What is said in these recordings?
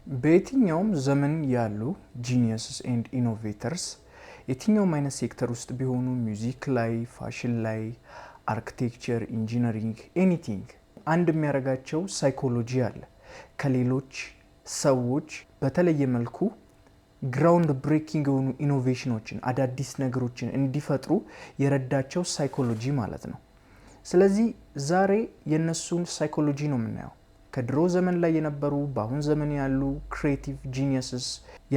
በየትኛውም ዘመን ያሉ ጂኒየስስ ኤንድ ኢኖቬተርስ የትኛውም አይነት ሴክተር ውስጥ ቢሆኑ ሚውዚክ ላይ፣ ፋሽን ላይ፣ አርኪቴክቸር፣ ኢንጂነሪንግ ኤኒቲንግ አንድ የሚያደርጋቸው ሳይኮሎጂ አለ። ከሌሎች ሰዎች በተለየ መልኩ ግራውንድ ብሬኪንግ የሆኑ ኢኖቬሽኖችን አዳዲስ ነገሮችን እንዲፈጥሩ የረዳቸው ሳይኮሎጂ ማለት ነው። ስለዚህ ዛሬ የነሱን ሳይኮሎጂ ነው የምናየው። ከድሮ ዘመን ላይ የነበሩ በአሁን ዘመን ያሉ ክሬቲቭ ጂኒየስስ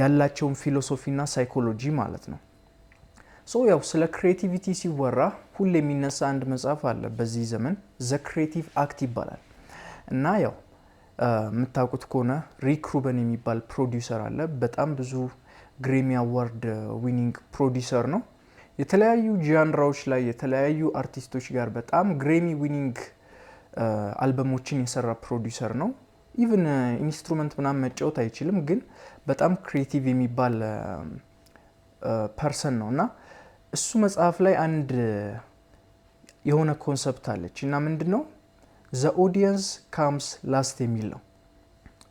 ያላቸውን ፊሎሶፊና ሳይኮሎጂ ማለት ነው። ያው ስለ ክሬቲቪቲ ሲወራ ሁሌ የሚነሳ አንድ መጽሐፍ አለ በዚህ ዘመን ዘ ክሬቲቭ አክት ይባላል እና ያው የምታውቁት ከሆነ ሪክ ሩበን የሚባል ፕሮዲውሰር አለ። በጣም ብዙ ግሬሚ አዋርድ ዊኒንግ ፕሮዲውሰር ነው። የተለያዩ ጃንራዎች ላይ የተለያዩ አርቲስቶች ጋር በጣም ግሬሚ ዊኒንግ አልበሞችን የሰራ ፕሮዲውሰር ነው። ኢቭን ኢንስትሩመንት ምናምን መጫወት አይችልም፣ ግን በጣም ክሬቲቭ የሚባል ፐርሰን ነው እና እሱ መጽሐፍ ላይ አንድ የሆነ ኮንሰፕት አለች እና ምንድነው ዘ ኦዲየንስ ካምስ ላስት የሚል ነው።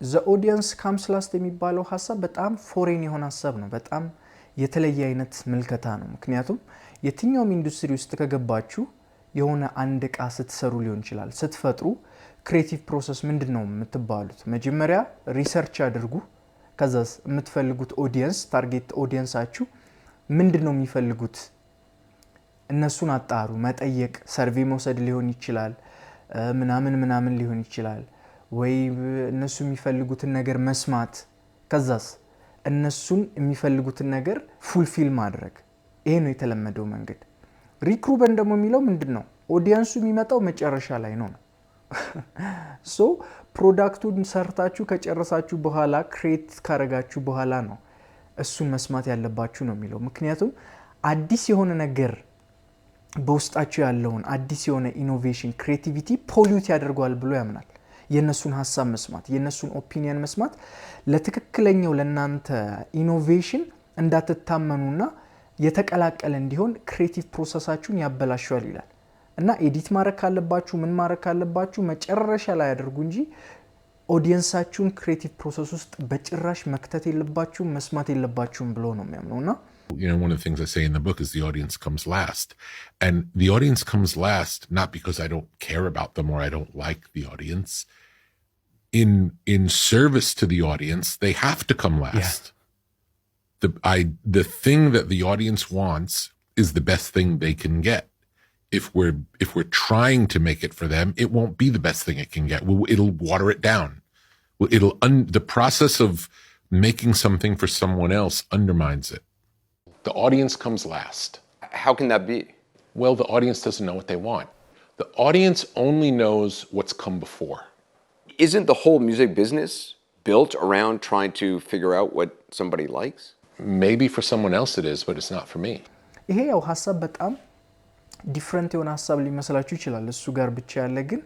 ዘ ኦዲየንስ ካምስ ላስት የሚባለው ሀሳብ በጣም ፎሬን የሆነ ሀሳብ ነው። በጣም የተለየ አይነት ምልከታ ነው። ምክንያቱም የትኛውም ኢንዱስትሪ ውስጥ ከገባችሁ የሆነ አንድ እቃ ስትሰሩ ሊሆን ይችላል፣ ስትፈጥሩ ክሬቲቭ ፕሮሰስ ምንድን ነው የምትባሉት? መጀመሪያ ሪሰርች አድርጉ። ከዛ የምትፈልጉት ኦዲየንስ ታርጌት ኦዲየንሳችሁ ምንድን ነው የሚፈልጉት? እነሱን አጣሩ። መጠየቅ፣ ሰርቬ መውሰድ ሊሆን ይችላል፣ ምናምን ሊሆን ይችላል፣ ወይ እነሱ የሚፈልጉትን ነገር መስማት፣ ከዛስ እነሱን የሚፈልጉትን ነገር ፉልፊል ማድረግ። ይሄ ነው የተለመደው መንገድ። ሪክ ሩበን ደግሞ የሚለው ምንድን ነው? ኦዲየንሱ የሚመጣው መጨረሻ ላይ ነው። ፕሮዳክቱን ሰርታችሁ ከጨረሳችሁ በኋላ ክሬት ካረጋችሁ በኋላ ነው እሱን መስማት ያለባችሁ ነው የሚለው። ምክንያቱም አዲስ የሆነ ነገር በውስጣችሁ ያለውን አዲስ የሆነ ኢኖቬሽን ክሬቲቪቲ ፖሊዩት ያደርገዋል ብሎ ያምናል። የነሱን ሀሳብ መስማት፣ የነሱን ኦፒኒየን መስማት ለትክክለኛው ለናንተ ኢኖቬሽን እንዳትታመኑና የተቀላቀለ እንዲሆን ክሬቲቭ ፕሮሰሳችሁን ያበላሻል ይላል እና ኤዲት ማድረግ ካለባችሁ ምን ማድረግ ካለባችሁ መጨረሻ ላይ አድርጉ እንጂ ኦዲየንሳችሁን ክሬቲቭ ፕሮሰስ ውስጥ በጭራሽ መክተት የለባችሁም፣ መስማት የለባችሁም ብሎ ነው የሚያምነውና one of the things I say in the book is the audience comes last. And the audience comes last not because I don't care about them or I don't like the audience. In service to the audience, they have to come last. Yeah. The thing that the audience wants is the best thing they can get. If we're trying to make it for them, it won't be the best thing it can get. It'll water it down. The process of making something for someone else undermines it. The audience comes last. How can that be? Well, the audience doesn't know what they want. The audience only knows what's come before. Isn't the whole music business built around trying to figure out what somebody likes? Maybe for someone else it is, but it's not for me. ይሄ ያው ሀሳብ በጣም ዲፍረንት የሆነ ሀሳብ ሊመስላችሁ ይችላል እሱ ጋር ብቻ ያለ፣ ግን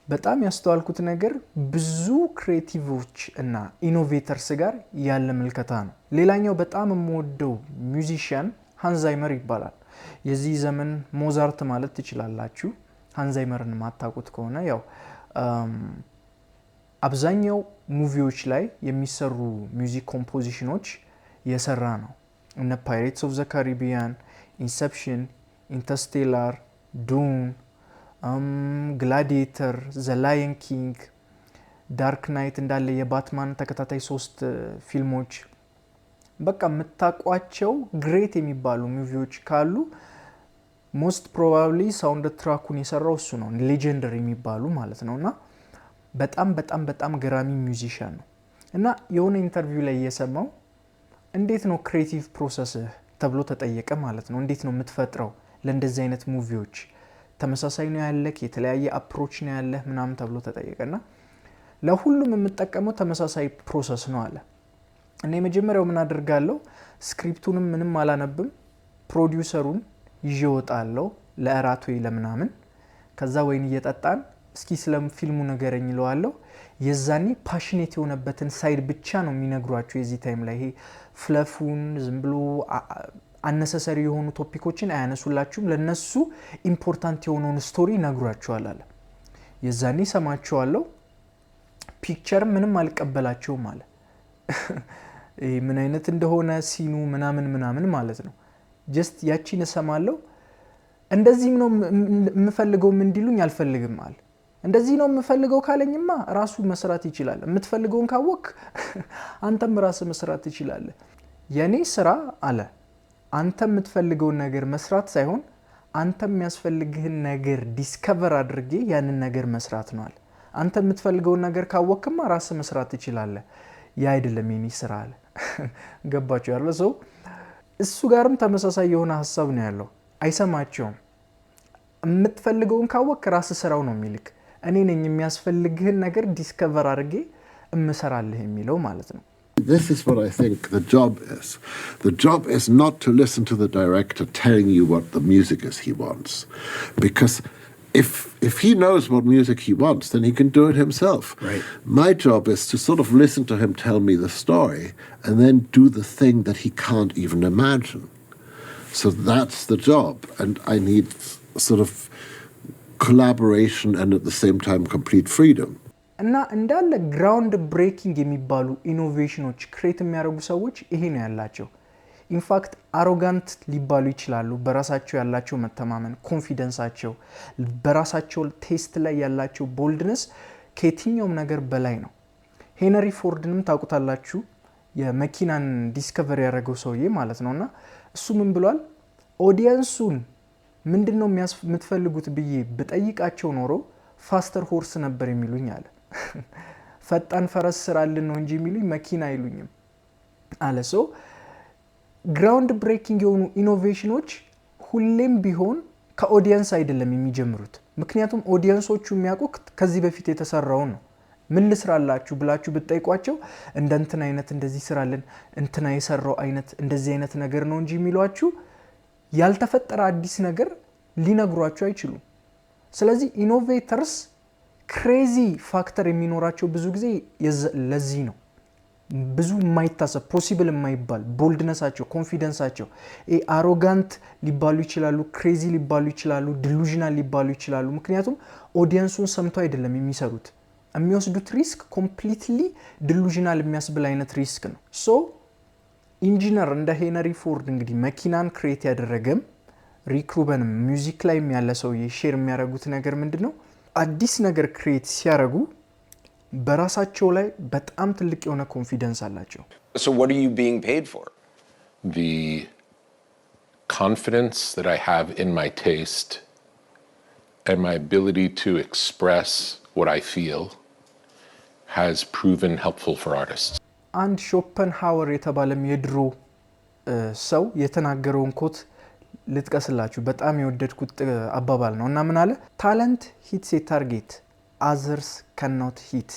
በጣም ያስተዋልኩት ነገር ብዙ ክሬቲቮች እና ኢኖቬተርስ ጋር ያለ ምልከታ ነው። ሌላኛው በጣም የምወደው ሚውዚሽያን ሃንዛይመር ይባላል። የዚህ ዘመን ሞዛርት ማለት ትችላላችሁ። ሃንዛይመርን ማታውቁት ከሆነ ያው አብዛኛው ሙቪዎች ላይ የሚሰሩ ሚውዚክ ኮምፖዚሽኖች የሰራ ነው። እነ ፓይሬትስ ኦፍ ዘ ካሪቢያን፣ ኢንሰፕሽን፣ ኢንተርስቴላር፣ ዱን፣ ግላዲኤተር፣ ዘ ላየን ኪንግ፣ ዳርክ ናይት እንዳለ የባትማን ተከታታይ 3 ፊልሞች፣ በቃ የምታውቋቸው ግሬት የሚባሉ ሙቪዎች ካሉ ሞስት ፕሮባብሊ ሳውንድ ትራኩን የሰራው እሱ ነው። ሌጀንደሪ የሚባሉ ማለት ነውና በጣም ገራሚ ሚውዚሻን ነው። እና የሆነ ኢንተርቪው ላይ እየሰማው እንዴት ነው ክሬቲቭ ፕሮሰስ ተብሎ ተጠየቀ ማለት ነው። እንዴት ነው የምትፈጥረው ለእንደዚህ አይነት ሙቪዎች? ተመሳሳይ ነው ያለክ? የተለያየ አፕሮች ነው ያለህ? ምናምን ተብሎ ተጠየቀና ለሁሉም የምጠቀመው ተመሳሳይ ፕሮሰስ ነው አለ። እና የመጀመሪያው ምን አደርጋለሁ? ስክሪፕቱንም ምንም አላነብም፣ ፕሮዲውሰሩን ይዤ እወጣለሁ ለእራት ወይ ለምናምን። ከዛ ወይን እየጠጣን እስኪ ስለ ፊልሙ ነገረኝ እለዋለሁ። የዛኔ ፓሽኔት የሆነበትን ሳይድ ብቻ ነው የሚነግሯቸው። የዚህ ታይም ላይ ይሄ ፍለፉን ዝም ብሎ አነሰሰሪ የሆኑ ቶፒኮችን አያነሱላችሁም። ለነሱ ኢምፖርታንት የሆነውን ስቶሪ ነግሯቸዋል አለ። የዛኔ ሰማቸዋለሁ። ፒክቸር ምንም አልቀበላቸውም አለ። ምን አይነት እንደሆነ ሲኑ ምናምን ማለት ነው ጀስት ያቺን እሰማለሁ እንደዚህም ነው የምፈልገው ምን እንዲሉኝ አልፈልግም አለ እንደዚህ ነው የምፈልገው ካለኝማ ራሱ መስራት ይችላል የምትፈልገውን ካወክ አንተም ራስ መስራት ትችላለህ የኔ ስራ አለ አንተ የምትፈልገው ነገር መስራት ሳይሆን አንተ የሚያስፈልግህን ነገር ዲስከቨር አድርጌ ያንን ነገር መስራት ነው አለ አንተ የምትፈልገው ነገር ካወክማ ራስ መስራት ትችላለህ ያ አይደለም የኔ ስራ አለ ገባችሁ ያለው ሰው እሱ ጋርም ተመሳሳይ የሆነ ሐሳብ ነው ያለው አይሰማቸውም የምትፈልገውን ካወክ ራስ ስራው ነው የሚልክ እኔ ነኝ የሚያስፈልግህን ነገር ዲስከቨር አድርጌ እምሰራልህ የሚለው ማለት ነው This is what I think the job is. The job is not to listen to the director telling you what the music is he wants. Because if he knows what music he wants, then he can do it himself. Right. My job is to sort of listen to him tell me the story and then do the thing that he can't even imagine. So that's the job. And I need sort of collaboration and at the same time complete freedom. እና እንዳለ ግራውንድ ብሬኪንግ የሚባሉ ኢኖቬሽኖች ክሬት የሚያደርጉ ሰዎች ይሄ ነው ያላቸው ኢንፋክት አሮጋንት ሊባሉ ይችላሉ በራሳቸው ያላቸው መተማመን ኮንፊደንሳቸው በራሳቸው ቴስት ላይ ያላቸው ቦልድነስ ከየትኛውም ነገር በላይ ነው ሄነሪ ፎርድንም ታውቁታላችሁ የመኪናን ዲስከቨሪ ያደረገው ሰውዬ ማለት ነውና እሱ ምን ብሏል ኦዲየንሱን ምንድነው የምትፈልጉት ብዬ ብጠይቃቸው ኖሮ ፋስተር ሆርስ ነበር የሚሉኝ አለ ፈጣን ፈረስ ስራልን ነው እንጂ የሚሉኝ መኪና አይሉኝም አለ ሶ ግራውንድ ብሬኪንግ የሆኑ ኢኖቬሽኖች ሁሌም ቢሆን ከኦዲየንስ አይደለም የሚጀምሩት ምክንያቱም ኦዲየንሶቹ የሚያውቁት ከዚህ በፊት የተሰራው ነው ምን ልስራላችሁ ብላችሁ ብትጠይቋቸው እንትን አይነት እንደዚህ ስራልን እንትና የሰራው አይነት እንደዚህ አይነት ነገር ነው እንጂ የሚሏችሁ ያልተፈጠረ አዲስ ነገር ሊነግሯችሁ አይችሉም ስለዚህ ኢኖቬተርስ ክሬዚ ፋክተር የሚኖራቸው ብዙ ጊዜ ለዚህ ነው ብዙ የማይታሰብ ፖሲብል የማይባል ቦልድነሳቸው ኮንፊደንሳቸው አሮጋንት ሊባሉ ይችላሉ ክሬዚ ሊባሉ ይችላሉ ዲሉዥናል ሊባሉ ይችላሉ ምክንያቱም ኦዲየንሱን ሰምቶ አይደለም የሚሰሩት የሚወስዱት ሪስክ ኮምፕሊትሊ ዲሉዥናል የሚያስብል አይነት ሪስክ ነው ሶ ኢንጂነር እንደ ሄነሪ ፎርድ እንግዲህ መኪናን ክሬት ያደረገም ሪክ ሩበን ሚውዚክ ላይ ያለ ሰው ሼር የሚያደርጉት ነገር ምንድነው አዲስ ነገር ክሬት ሲያደርጉ በራሳቸው ላይ በጣም ትልቅ የሆነ ኮንፊደንስ አላቸው So what are you being paid for? The confidence that I have in my taste and my ability to express what I feel has proven helpful for artists. አንድ ሾፐንሃወር የተባለም የድሮ ሰው የተናገረውን ኮት ልጥቀስላችሁ በጣም የወደድኩት አባባል ነው እና ምን አለ ታለንት ሂትስ ኤ ታርጌት others cannot hit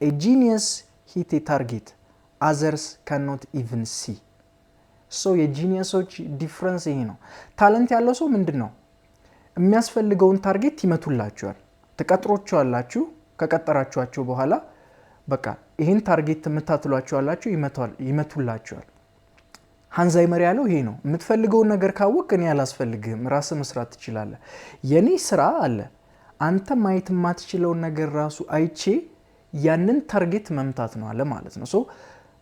a genius hit a target others cannot even see so የጂኒየሶች ዲፈረንስ ይሄ ነው ታለንት ያለው ሰው ምንድነው የሚያስፈልገውን ታርጌት ይመቱላችኋል ተቀጥሮቻላችሁ ከቀጠራችኋቸው በኋላ በቃ ይሄን ታርጌት ተመታትሏችኋላችሁ ይመቱላችኋል ሃንዛይመር ያለው ይሄ ነው የምትፈልገው ነገር ካወቅ እኔ ያላስፈልግህም ራስ መስራት ትችላለህ የኔ ስራ አለ አንተ ማየት ማትችለው ነገር ራሱ አይቼ ያንን ታርጌት መምታት ነው አለ ማለት ነው ሶ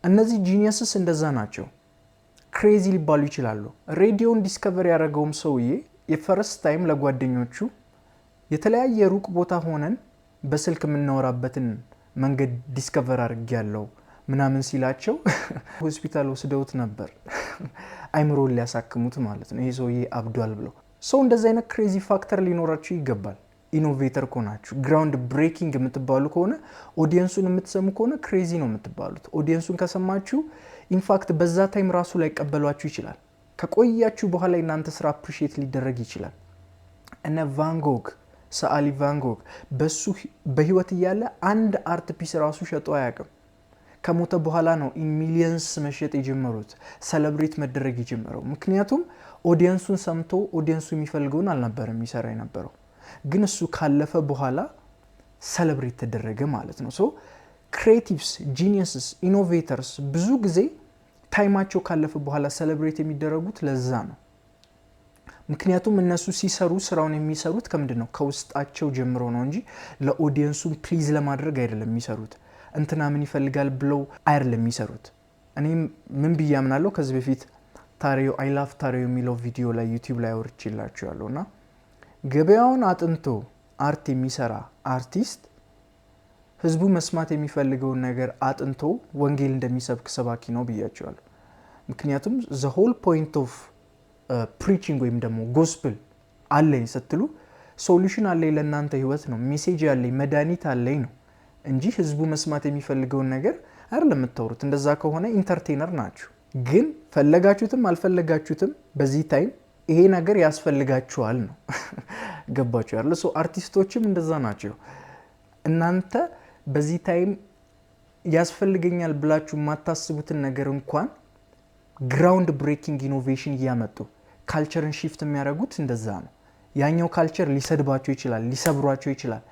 እነዚህ ጂኒየስስ እንደዛ ናቸው ክሬዚ ሊባሉ ይችላሉ ሬዲዮን ዲስከቨር ያደረገውም ሰውዬ የፈርስት ታይም ለጓደኞቹ የተለያየ ሩቅ ቦታ ሆነን በስልክ የምናወራበትን መንገድ ዲስከቨር አድርጌያለሁ ምናምን ሲላቸው ሆስፒታል ወስደውት ነበር አይምሮን ሊያሳክሙት ማለት ነው ይሄ ሰውዬ አብዷል ብለው ሰው እንደዚህ አይነት ክሬዚ ፋክተር ሊኖራችሁ ይገባል ኢኖቬተር ኮናችሁ ግራውንድ ብሬኪንግ የምትባሉ ከሆነ ኦዲየንሱን የምትሰሙ ከሆነ ክሬዚ ነው የምትባሉት ኦዲየንሱን ከሰማችሁ ኢንፋክት በዛ ታይም ራሱ ላይ ቀበሏችሁ ይችላል ከቆያችሁ በኋላ እናንተ ስራ አፕሪሺየት ሊደረግ ይችላል እነ ቫን ጎግ ሰዓሊ ቫን ጎግ በሱ በህይወት እያለ አንድ አርት ፒስ ራሱ ሸጦ አያውቅም ከሞተ በኋላ ነው ኢን ሚሊየንስ መሸጥ የጀመሩት ሴሌብሬት መደረግ የጀመረው ምክንያቱም ኦዲየንሱን ሰምቶ ኦዲየንሱ የሚፈልገውን አልነበረም ይሰራ የነበረው ግን እሱ ካለፈ በኋላ ሴሌብሬት ተደረገ ማለት ነው ሶ ክሬቲቭስ ጂኒየስስ ኢኖቬተርስ ብዙ ጊዜ ታይማቸው ካለፈ በኋላ ሴሌብሬት የሚደረጉት ለዛ ነው ምክንያቱም እነሱ ሲሰሩ ስራውን የሚሰሩት ከምንድነው ከውስጣቸው ጀምሮ ነው እንጂ ለኦዲየንሱ ፕሊዝ ለማድረግ አይደለም የሚሰሩት እንትና ምን ይፈልጋል ብለው አይደለም የሚሰሩት። እኔም ምን ብያምናለሁ ከዚህ በፊት ታሪዮ አይ ላቭ ታሪዮ የሚለው ቪዲዮ ላይ ዩቲዩብ ላይ አውርቼላችኋለሁና ገበያውን አጥንቶ አርት የሚሰራ አርቲስት ህዝቡ መስማት የሚፈልገውን ነገር አጥንቶ ወንጌል እንደሚሰብክ ሰባኪ ነው ብያቸዋለሁ። ምክንያቱም the whole point of preaching ወይም ደግሞ gospel አለኝ ስትሉ ሶሉሽን አለኝ ለእናንተ ህይወት ነው፣ ሜሴጅ አለኝ፣ መድኃኒት አለኝ ነው እንጂ ህዝቡ መስማት የሚፈልገውን ነገር አይደለም የምታወሩት። እንደዛ ከሆነ ኢንተርቴነር ናችሁ። ግን ፈለጋችሁትም አልፈለጋችሁትም በዚህ ታይም ይሄ ነገር ያስፈልጋችኋል ነው። ገባችሁ አይደል? ሶ አርቲስቶችም እንደዛ ናቸው። እናንተ በዚህ ታይም ያስፈልገኛል ብላችሁ ማታስቡትን ነገር እንኳን ግራውንድ ብሬኪንግ ኢኖቬሽን እያመጡ ካልቸርን ሺፍት የሚያደርጉት እንደዛ ነው። ያኛው ካልቸር ሊሰድባቸው ይችላል፣ ሊሰብሯቸው ይችላል፣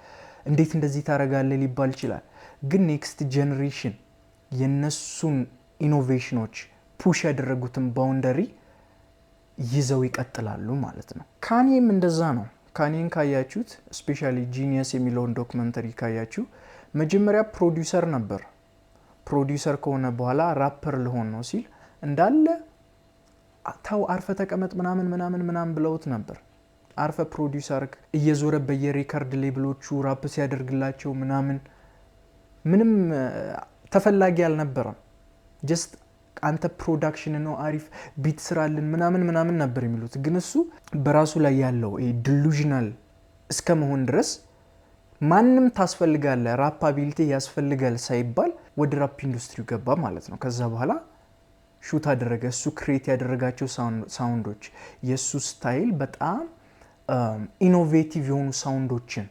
እንዴት እንደዚህ ታረጋለህ ሊባል ይችላል። ግን ኔክስት ጄኔሬሽን የነሱን ኢኖቬሽኖች ፑሽ ያደረጉትን ባውንደሪ ይዘው ይቀጥላሉ ማለት ነው። ካኒም እንደዛ ነው። ካኒን ካያችሁት ስፔሻሊ ጂኒየስ የሚለውን ዶክመንተሪ ካያችሁ መጀመሪያ ፕሮዲውሰር ነበር። ፕሮዲውሰር ከሆነ በኋላ ራፐር ልሆን ነው ሲል እንዳለ ታው አርፈ ተቀመጥ ምናምን ብለውት ነበር። አርፈ ፕሮዲውሰር እየዞረ በየሪከርድ ሌብሎቹ ራፕ ሲያደርግላቸው ምንም ተፈላጊ አልነበረም። ጀስት አንተ ፕሮዳክሽን ነው አሪፍ ቢት ስራልን ምናምን ነበር የሚሉት። ግን እሱ በራሱ ላይ ያለው ዲሉዥናል እስከ መሆን ድረስ ማንም ታስፈልጋለ ራፕ አቢሊቲ ያስፈልጋል ሳይባል ወደ ራፕ ኢንዱስትሪው ገባ ማለት ነው። ከዛ በኋላ ሹት አደረገ። እሱ ክሬት ያደረጋቸው ሳውንዶች የሱ ስታይል በጣም ኢኖቬቲቭ የሆኑ ሳውንዶችን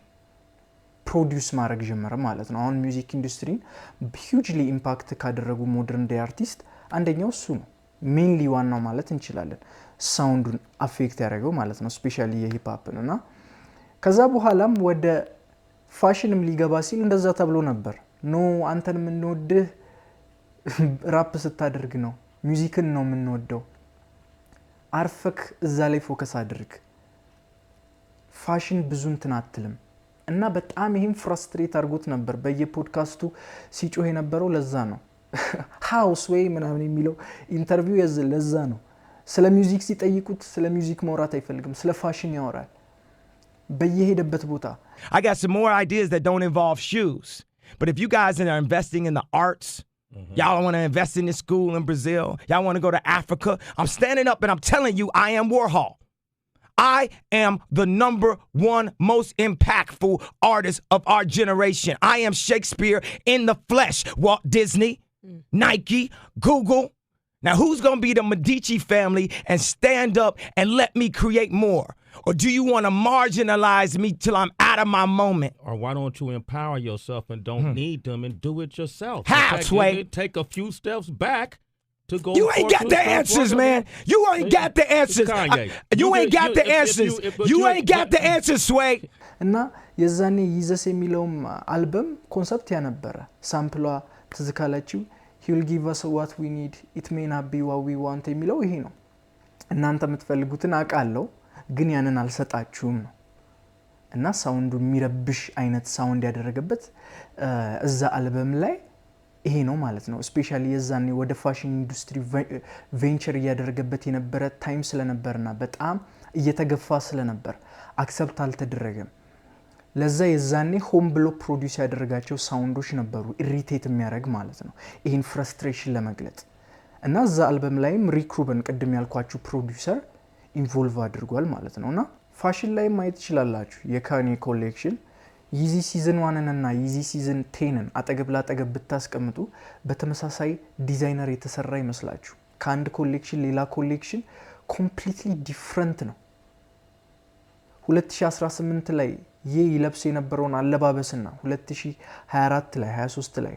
ፕሮዲዩስ ማድረግ ጀመረ ማለት ነው። አሁን ሚውዚክ ኢንዱስትሪን ሂውጅሊ ኢምፓክት ካደረጉ ሞደርን ዴይ አርቲስት አንደኛው እሱ ነው። ሜንሊ ዋናው ማለት እንችላለን ሳውንዱን አፌክት ያደረገው ማለት ነው፣ ስፔሻሊ የሂፕ ሆፕን እና ከዛ በኋላም ወደ ፋሽንም ሊገባ ሲል እንደዛ ተብሎ ነበር። ኖ አንተን የምንወድህ ራፕ ስታደርግ ነው፣ ሚውዚክን ነው የምንወደው፣ አርፈክ እዛ ላይ ፎከስ አድርግ፣ ፋሽን ብዙ እንትን አትልም። እና በጣም ይሄን ፍራስትሬት አድርጎት ነበር በየፖድካስቱ ሲጮህ የነበረው። ለዛ ነው ሃውስ ወይ ምናምን የሚለው ኢንተርቪው ለዛ ነው። ስለ ሚውዚክ ሲጠይቁት ስለ ሚውዚክ ማውራት አይፈልግም፣ ስለ ፋሽን ያወራል በየሄደበት ቦታ። I got some more ideas that don't involve shoes. But if you guys are investing in the arts, y'all want to invest in this school in Brazil, y'all want to go to Africa, I'm standing up and I'm telling you I am Warhol. I am the #1 most impactful artist of our generation. I am Shakespeare in the flesh. Walt Disney, Nike, Google. Now who's going to be the Medici family and stand up and let me create more? Or do you want to marginalize me till I'm out of my moment? Or why don't you empower yourself and don't need them and do it yourself? How, Sway? Take a few steps back to go. You ain't got the answers, man. You ain't got the answers. You ain't got the answers. You ain't got the answers, Sway. እና የዛኔ ይዘስ የሚለውም አልበም ኮንሰፕት ያነበረ ሳምፕሏ ትዝካላችሁ he will give us what we need, it may not be what we want የሚለው ይሄ ነው። እናንተ የምትፈልጉትን አውቃለሁ ግን ያንን አልሰጣችሁም ነው። እና ሳውንዱ የሚረብሽ አይነት ሳውንድ ያደረገበት እዛ አልበም ላይ ይሄ ነው ማለት ነው። ስፔሻሊ የዛኔ ወደ ፋሽን ኢንዱስትሪ ቬንቸር እያደረገበት የነበረ ታይም ስለነበርና በጣም እየተገፋ ስለነበር አክሰፕት አልተደረገም። ለዛ የዛኔ ሆም ብሎ ፕሮዲዩስ ያደረጋቸው ሳውንዶች ነበሩ ኢሪቴት የሚያደርግ ማለት ነው፣ ይሄን ፍረስትሬሽን ለመግለጽ። እና እዛ አልበም ላይም ሪክ ሩበን ቅድም ያልኳችሁ ፕሮዲዩሰር ኢንቮልቭ አድርጓል ማለት ነውና ፋሽን ላይ ማየት ይችላልላችሁ። የካኒ ኮሌክሽን ይዚ ሲዝን 1 እና ይዚ ሲዝን 10 አጠገብ ላጠገብ ብታስቀምጡ በተመሳሳይ ዲዛይነር የተሰራ ይመስላችሁ። ከአንድ ኮሌክሽን ሌላ ኮሌክሽን ኮምፕሊትሊ ዲፈረንት ነው። 2018 ላይ ይለብስ የነበረውን አለባበስና 2024 ላይ 23 ላይ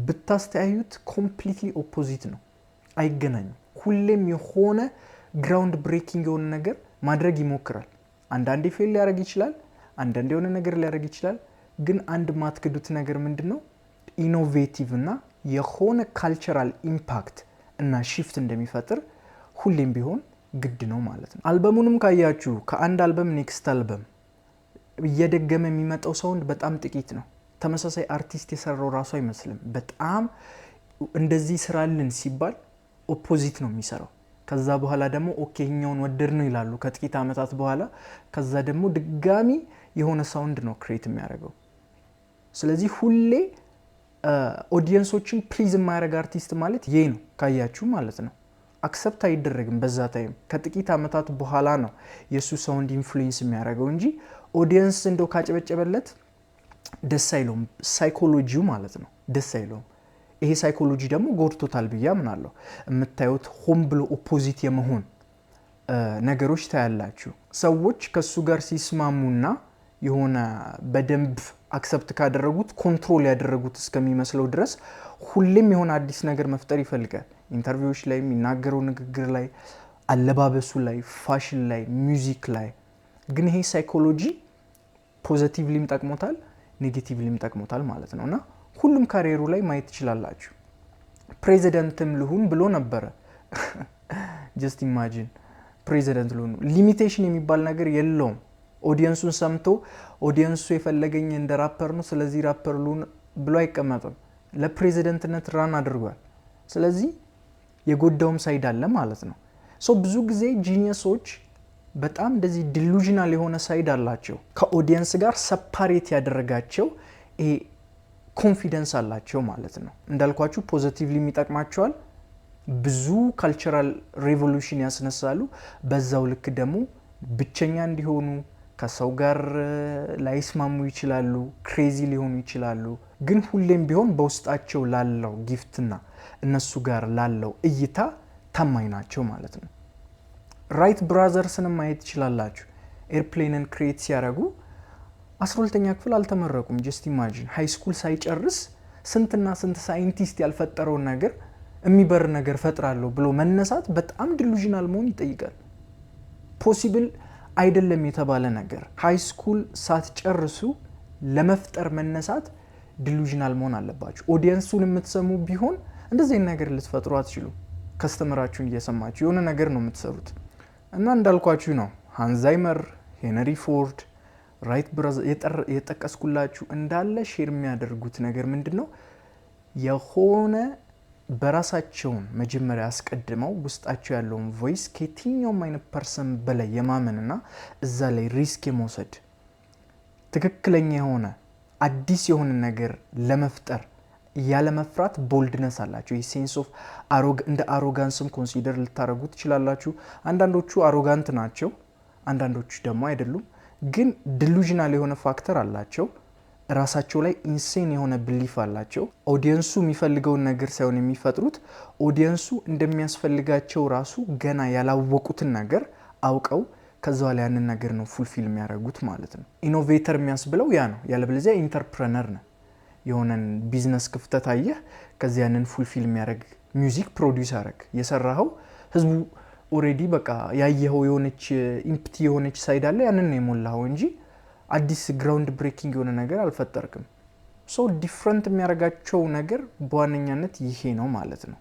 ብታስተያዩት ኮምፕሊትሊ ኦፖዚት ነው፣ አይገናኙም። ሁሌም የሆነ ግራውንድ ብሬኪንግ የሆነ ነገር ማድረግ ይሞክራል። አንዳንዴ ፌል ሊያደርግ ይችላል፣ አንዳንዴ የሆነ ነገር ሊያደርግ ይችላል። ግን አንድ ማትክዱት ነገር ምንድነው? ኢኖቬቲቭ እና የሆነ ካልቸራል ኢምፓክት እና ሺፍት እንደሚፈጥር ሁሌም ቢሆን ግድ ነው ማለት ነው። አልበሙንም ካያችሁ ከአንድ አልበም ኔክስት አልበም እየደገመ የሚመጣው ሳውንድ በጣም ጥቂት ነው። ተመሳሳይ አርቲስት የሰራው ራሱ አይመስልም። በጣም እንደዚህ ስራልን ሲባል ኦፖዚት ነው የሚሰራው። ከዛ በኋላ ደግሞ ኦኬ እኛውን ወደድ ነው ይላሉ ከጥቂት ዓመታት በኋላ። ከዛ ደግሞ ድጋሚ የሆነ ሳውንድ ነው ክሬት የሚያደርገው። ስለዚህ ሁሌ ኦዲየንሶችን ፕሊዝ የማያደርግ አርቲስት ማለት ይሄ ነው ካያችሁ ማለት ነው። አክሰፕት አይደረግም በዛ ታይም። ከጥቂት ዓመታት በኋላ ነው የሱ ሳውንድ ኢንፍሉዌንስ የሚያደርገው እንጂ ኦዲየንስ እንደው ካጨበጨበለት ደስ አይለውም። ሳይኮሎጂው ማለት ነው ደስ አይለውም። ይሄ ሳይኮሎጂ ደግሞ ጎድቶታል ብዬ አምናለሁ። የምታዩት ሆም ብሎ ኦፖዚት የመሆን ነገሮች ታያላችሁ። ሰዎች ከሱ ጋር ሲስማሙና የሆነ በደንብ አክሰፕት ካደረጉት ኮንትሮል ያደረጉት እስከሚመስለው ድረስ ሁሌም የሆነ አዲስ ነገር መፍጠር ይፈልጋል። ኢንተርቪዎች ላይ የሚናገረው ንግግር ላይ፣ አለባበሱ ላይ፣ ፋሽን ላይ፣ ሚውዚክ ላይ። ግን ይሄ ሳይኮሎጂ ፖዚቲቭሊም ጠቅሞታል፣ ኔጌቲቭሊም ጠቅሞታል ማለት ነውና ሁሉም ካሪየሩ ላይ ማየት ትችላላችሁ። ፕሬዚደንትም ልሁን ብሎ ነበረ። ጀስት ኢማጂን ፕሬዚደንት ልሁን። ሊሚቴሽን የሚባል ነገር የለውም። ኦዲየንሱን ሰምቶ ኦዲየንሱ የፈለገኝ እንደ ራፐር ነው ስለዚህ ራፐር ልሁን ብሎ አይቀመጥም። ለፕሬዚደንትነት ራን አድርጓል። ስለዚህ የጎዳውም ሳይድ አለ ማለት ነው። ሶ ብዙ ጊዜ ጂኒየሶች በጣም እንደዚህ ዲሉዥናል የሆነ ሳይድ አላቸው። ከኦዲየንስ ጋር ሰፓሬት ያደረጋቸው ይሄ ኮንፊደንስ አላቸው ማለት ነው። እንዳልኳችሁ ፖዚቲቭሊ የሚጠቅማቸዋል። ብዙ ካልቸራል ሬቮሉሽን ያስነሳሉ። በዛው ልክ ደግሞ ብቸኛ እንዲሆኑ፣ ከሰው ጋር ላይስማሙ ይችላሉ፣ ክሬዚ ሊሆኑ ይችላሉ። ግን ሁሌም ቢሆን በውስጣቸው ላለው ጊፍትና እነሱ ጋር ላለው እይታ ታማኝ ናቸው ማለት ነው። ራይት ብራዘርስንም ማየት ትችላላችሁ። ኤርፕሌንን ክሬት ሲያደርጉ 12ኛ ክፍል አልተመረቁም። ጀስት ኢማጂን ሃይ ስኩል ሳይጨርስ ስንትና ስንት ሳይንቲስት ያልፈጠረውን ነገር የሚበር ነገር ፈጥራለሁ ብሎ መነሳት በጣም ዲሉዥናል መሆን ይጠይቃል። ፖሲብል አይደለም የተባለ ነገር ሃይ ስኩል ሳትጨርሱ ለመፍጠር መነሳት ዲሉዥናል መሆን አለባችሁ። ኦዲየንሱን የምትሰሙ ቢሆን እንደዚህ ነገር ልትፈጥሩ አትችሉ። ከስተመራችሁን እየሰማችሁ የሆነ ነገር ነው የምትሰሩት። እና እንዳልኳችሁ ነው ሃንዛይመር፣ ሄነሪ ፎርድ፣ ራይት ብራዘር የጠቀስኩላችሁ እንዳለ ሼር የሚያደርጉት ነገር ምንድነው? የሆነ በራሳቸውን መጀመሪያ አስቀድመው ውስጣቸው ያለውን ቮይስ ከየትኛውም አይነት ፐርሰን በላይ የማመንና እዛ ላይ ሪስክ የመውሰድ ትክክለኛ የሆነ አዲስ የሆነ ነገር ለመፍጠር ያለመፍራት ቦልድነስ አላቸው። ይህ ሴንስ ኦፍ እንደ አሮጋንስም ኮንሲደር ልታደርጉ ትችላላችሁ። አንዳንዶቹ አሮጋንት ናቸው፣ አንዳንዶቹ ደግሞ አይደሉም። ግን ዲሉዥናል የሆነ ፋክተር አላቸው። ራሳቸው ላይ ኢንሴን የሆነ ብሊፍ አላቸው። ኦዲየንሱ የሚፈልገውን ነገር ሳይሆን የሚፈጥሩት ኦዲየንሱ እንደሚያስፈልጋቸው ራሱ ገና ያላወቁትን ነገር አውቀው ከዛው ላይ ያንን ነገር ነው ፉልፊል የሚያደርጉት ማለት ነው። ኢኖቬተር የሚያስብለው ያ ነው። ያለበለዚያ ኢንተርፕረነር ነው። የሆነን ቢዝነስ ክፍተት አየህ፣ ከዚያ ያንን ፉልፊል የሚያደርግ ሚውዚክ ፕሮዲዩስ አደረግ የሰራኸው ህዝቡ ኦሬዲ በቃ ያየኸው የሆነች ኢምፕቲ የሆነች ሳይድ አለ፣ ያንን ነው የሞላኸው እንጂ አዲስ ግራውንድ ብሬኪንግ የሆነ ነገር አልፈጠርክም። ሶ ዲፍረንት የሚያደርጋቸው ነገር በዋነኛነት ይሄ ነው ማለት ነው።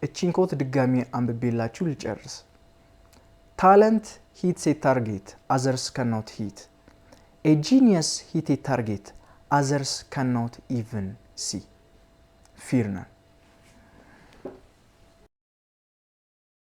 እቺን ኮት ድጋሚ አንብቤላችሁ ልጨርስ። ታለንት ሂትስ ኤ ታርጌት አዘርስ ካንኖት ሂት። ኤ ጂኒየስ ሂት ኤ ታርጌት others cannot even see. Fear none.